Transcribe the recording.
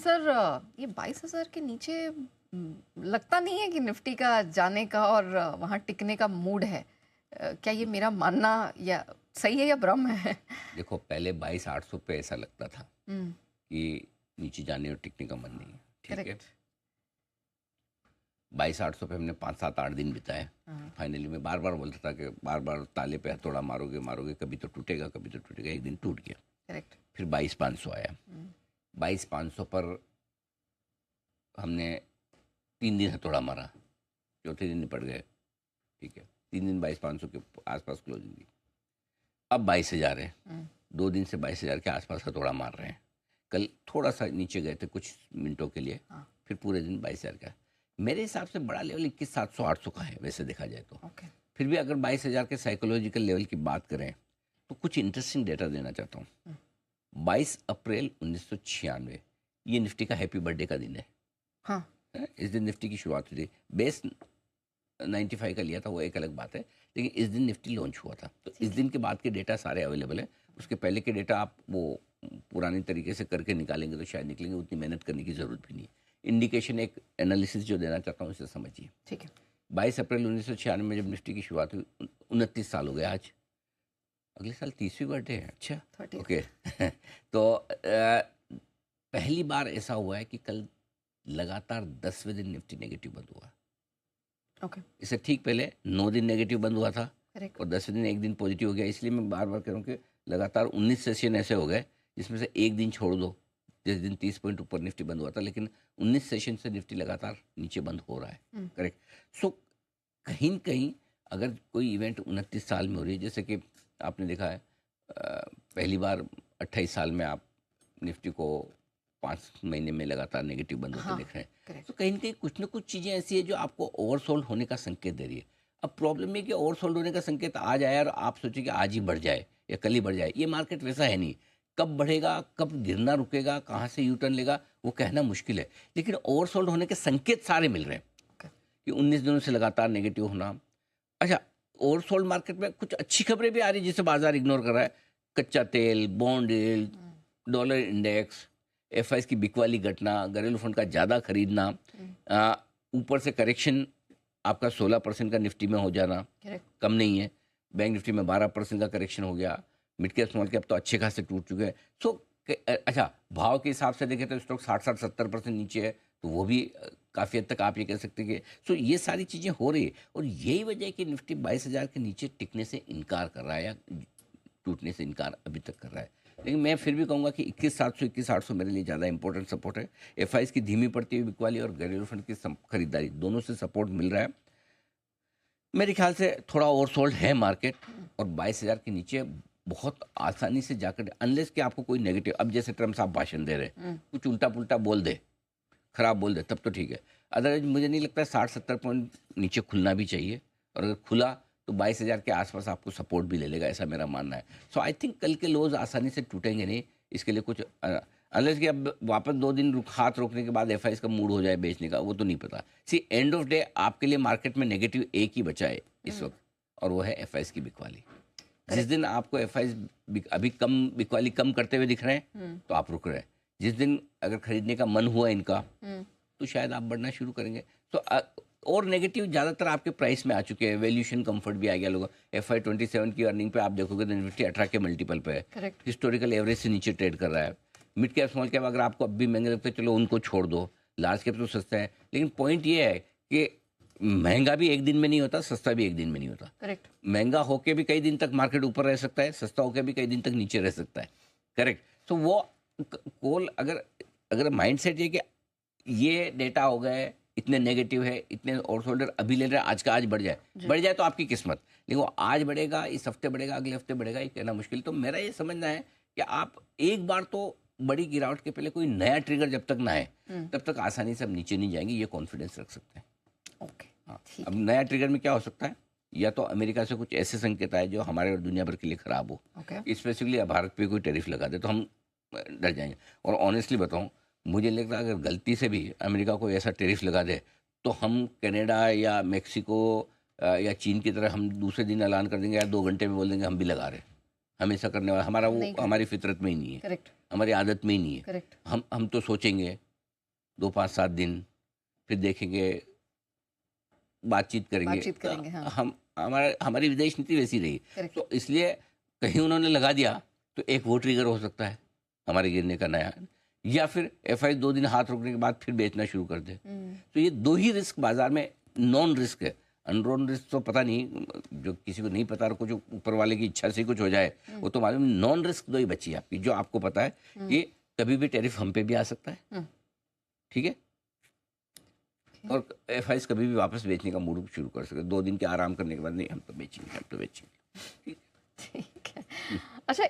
Sir ये 22,000 के नीचे लगता नहीं है कि निफ्टी का जाने का और वहाँ टिकने का मूड है। क्या ये मेरा मानना या सही है या भ्रम है? देखो, पहले 22,800 पे ऐसा लगता था हम्म। कि नीचे जाने और टिकने का मन नहीं है। ठीक है, करेक्ट। 22,800 पे हमने 5 7 8 दिन बिताए। हाँ। फाइनली मैं बार बार बोलता था कि बार बार ताले पे हथौड़ा मारोगे मारोगे, कभी तो टूटेगा कभी तो टूटेगा। एक दिन टूट गया। करेक्ट। फिर 22,500 आया। 22,500 पर हमने 3 दिन हथौड़ा मारा, चौथे दिन निपट गए। ठीक है, 3 दिन 22,500 के आसपास क्लोजिंग दी। अब 22,000 है। 2 दिन से 22,000 के आसपास हथौड़ा मार रहे हैं। कल थोड़ा सा नीचे गए थे कुछ मिनटों के लिए। हाँ। फिर पूरे दिन 22,000 का। मेरे हिसाब से बड़ा लेवल 21,700 800 का है वैसे देखा जाए तो। ओके। फिर भी अगर 22,000 के साइकोलॉजिकल लेवल की बात करें तो कुछ इंटरेस्टिंग डेटा देना चाहता हूँ। 22 अप्रैल 1996 ये निफ्टी का हैप्पी बर्थडे का दिन है। हाँ। इस दिन निफ्टी की शुरुआत हुई थी। बेस 95 का लिया था, वो एक अलग बात है, लेकिन इस दिन निफ्टी लॉन्च हुआ था। तो इस दिन के बाद के डेटा सारे अवेलेबल है। उसके पहले के डेटा आप वो पुराने तरीके से करके निकालेंगे तो शायद निकलेंगे, उतनी मेहनत करने की ज़रूरत भी नहीं है। इंडिकेशन एक एनालिसिस जो देना चाहता हूँ इसे समझिए। ठीक है। 22 अप्रैल 1996 में जब निफ्टी की शुरुआत हुई, 29 साल हो गए आज। अगले साल 30वीं बर्थडे है। अच्छा, 30th। ओके। तो पहली बार ऐसा हुआ है कि कल लगातार 10वें दिन निफ्टी नेगेटिव बंद हुआ। ओके। इससे ठीक पहले 9 दिन नेगेटिव बंद हुआ था करेक्ट। और 10वें दिन एक दिन पॉजिटिव हो गया। इसलिए मैं बार बार कह रहा हूँ कि लगातार 19 सेशन ऐसे हो गए जिसमें से एक दिन छोड़ दो, जिस दिन 30 पॉइंट ऊपर निफ्टी बंद हुआ था, लेकिन 19 सेशन से निफ्टी लगातार नीचे बंद हो रहा है। करेक्ट। सो कहीं न कहीं अगर कोई इवेंट 29 साल में हो रही है, जैसे कि आपने देखा है पहली बार 28 साल में आप निफ्टी को 5 महीने में लगातार नेगेटिव बंद होते देख रहे हैं। करेक्ट। तो कहीं ना कहीं कुछ ना कुछ चीज़ें ऐसी है जो आपको ओवरसोल्ड होने का संकेत दे रही है। अब प्रॉब्लम ये कि ओवरसोल्ड होने का संकेत आज आया और आप सोचिए कि आज ही बढ़ जाए या कल ही बढ़ जाए। ये मार्केट वैसा है नहीं। कब बढ़ेगा, कब गिरना रुकेगा, कहाँ से यू टर्न लेगा, वो कहना मुश्किल है। लेकिन ओवरसोल्ड होने के संकेत सारे मिल रहे हैं कि 19 दिनों से लगातार नेगेटिव होना। अच्छा, ओवरसोल्ड मार्केट में कुछ अच्छी खबरें भी आ रही है जिसे बाजार इग्नोर कर रहा है। कच्चा तेल, bond yield, dollar index, FIIs की बिकवाली घटना, घरेलू फंड का ज़्यादा खरीदना, ऊपर से करेक्शन आपका 16% का निफ्टी में हो जाना कम नहीं है। बैंक निफ्टी में 12% का करेक्शन हो गया। मिड कैप स्मॉल कैप तो अच्छे खासे टूट चुके हैं। सो अच्छा, भाव के हिसाब से देखें तो स्टॉक 60-70% नीचे है, तो वो भी काफ़ी हद तक आप ये कह सकते हैं कि ये सारी चीज़ें हो रही है। और यही वजह है कि निफ्टी 22,000 के नीचे टिकने से इनकार कर रहा है या टूटने से इनकार अभी तक कर रहा है। लेकिन मैं फिर भी कहूँगा कि 21,700 मेरे लिए ज़्यादा इंपॉर्टेंट सपोर्ट है। एफआईज की धीमी पड़ती हुई बिकवाली और घरेलू फंड की खरीदारी, दोनों से सपोर्ट मिल रहा है। मेरे ख्याल से थोड़ा ओवरसोल्ड है मार्केट और 22,000 के नीचे बहुत आसानी से जाकर, अनलेस कि आपको कोई नेगेटिव, अब जैसे ट्रम्प साहब भाषण दे रहे हैं, कुछ उल्टा पुल्टा बोल दे, खराब बोल दे, तब तो ठीक है। अदरवाइज मुझे नहीं लगता 60-70 पॉइंट नीचे खुलना भी चाहिए, और अगर खुला तो 22,000 के आसपास आपको सपोर्ट भी ले लेगा, ऐसा मेरा मानना है। सो आई थिंक कल के लोज आसानी से टूटेंगे नहीं। इसके लिए कुछ अनलेस कि अब वापस 2 दिन हाथ रोकने के बाद एफआईज का मूड हो जाए बेचने का, वो तो नहीं पता। सी एंड ऑफ डे आपके लिए मार्केट में नेगेटिव एक ही बचा है इस वक्त, और वो है एफआईज की बिकवाली। जिस दिन आपको एफआईज अभी कम बिकवाली कम करते हुए दिख रहे हैं तो आप रुक रहे हैं। जिस दिन अगर खरीदने का मन हुआ इनका तो शायद आप बढ़ना शुरू करेंगे। तो और नेगेटिव ज़्यादातर आपके प्राइस में आ चुके हैं। वैल्यूएशन कंफर्ट भी आ गया लोगों। FY 27 की अर्निंग पे आप देखोगे तो निफ्टी 18 के मल्टीपल पे है। हिस्टोरिकल एवरेज से नीचे ट्रेड कर रहा है। मिड कैप स्मॉल कैप अगर आपको अब भी महंगे लगते हैं, चलो उनको छोड़ दो। लार्ज कैप तो सस्ता है, लेकिन पॉइंट ये है कि महंगा भी एक दिन में नहीं होता, सस्ता भी एक दिन में नहीं होता। करेक्ट। महंगा होके भी कई दिन तक मार्केट ऊपर रह सकता है, सस्ता होके भी कई दिन तक नीचे रह सकता है। करेक्ट। तो वो कॉल अगर माइंडसेट ये कि ये डेटा हो गए, इतने नेगेटिव है, इतने ओवरसोल्डर अभी ले रहे हैं, आज का आज बढ़ जाए तो आपकी किस्मत। लेकिन वो आज बढ़ेगा, इस हफ्ते बढ़ेगा, अगले हफ्ते बढ़ेगा, ये कहना मुश्किल। तो मेरा ये समझना है कि आप एक बार तो बड़ी गिरावट के पहले कोई नया ट्रिगर जब तक ना आए तब तक आसानी से हम नीचे नहीं जाएंगे, ये कॉन्फिडेंस रख सकते हैं। ओके। हाँ, अब नया ट्रिगर में क्या हो सकता है? या तो अमेरिका से कुछ ऐसे संकेत आए जो हमारे और दुनिया भर के लिए खराब हो, स्पेसिफिकली भारत पे कोई टैरिफ लगा दे तो हम डर जाएंगे। और ऑनेस्टली बताऊं, मुझे लगता है अगर गलती से भी अमेरिका को ऐसा टैरिफ लगा दे तो हम कनाडा या मेक्सिको या चीन की तरह हम दूसरे दिन ऐलान कर देंगे या 2 घंटे में बोल देंगे हम भी लगा रहे हैं। हम ऐसा करने वाला, हमारा वो हमारी फितरत में ही नहीं है। करेक्ट। हमारी आदत में ही नहीं है। करेक्ट। हम तो सोचेंगे, 2 5 7 दिन, फिर देखेंगे, बातचीत करेंगे। बातचीत करेंगे, हाँ। हमारी विदेश नीति वैसी रही। करेक्ट। तो इसलिए कहीं उन्होंने लगा दिया तो एक वो ट्रिगर हो सकता है हमारे गिरने का नया, या फिर एफआई 2 दिन हाथ रोकने के बाद फिर बेचना शुरू कर दे। तो ये 2 ही रिस्क बाजार में नॉन रिस्क है। अननोन रिस्क तो पता नहीं, जो किसी को नहीं पता, और कुछ ऊपर वाले की इच्छा से कुछ हो जाए वो तो मालूम। नॉन रिस्क 2 ही बची है आपकी, जो आपको पता है कि कभी भी टैरिफ हम पे भी आ सकता है, ठीक है, और एफआईज कभी भी वापस बेचने का मूड शुरू कर सकते। 2 दिन के आराम करने के बाद नहीं हम तो बेचेंगे, हम तो बेचेंगे। ठीक है।